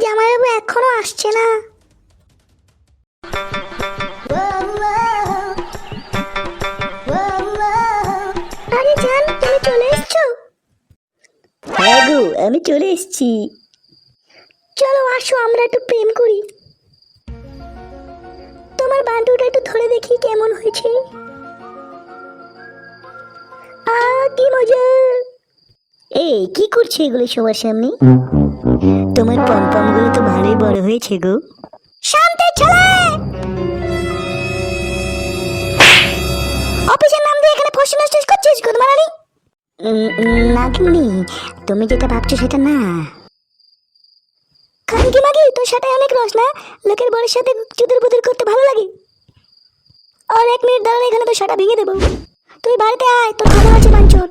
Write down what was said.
জামাইবাবু এখনো আসছে না। আরে জান, তুমি চলে এসছো? হ্যাঁ গো, আমি চলে এসেছি। চলো আসো, আমরা একটু প্রেম করি। তোমার বান্টুটা একটু ধরে দেখি কেমন হয়েছে। কি মজা! এই কি করছে এগুলো সবার সামনে? তোমার পমপম গুলো তো ভালোই বড় হয়েছে গো। শান্তি ছেলে! অফিসের নাম দিয়ে এখানে ফসল নষ্ট করছিস গুদমারানি? না গিন্নি, তুমি যেটা ভাবছো সেটা না। খানকি মাগি, তোর সাথে অনেক রস না? লোকের বরের সাথে চুদুর বুদুর করতে ভালো লাগে। আর 1 মিনিট দাঁড়ালে এখানে তো সাটা ভেঙে দেবো। তুই বাড়িতে আয়, তোর খবর আছে বাঞ্চোর।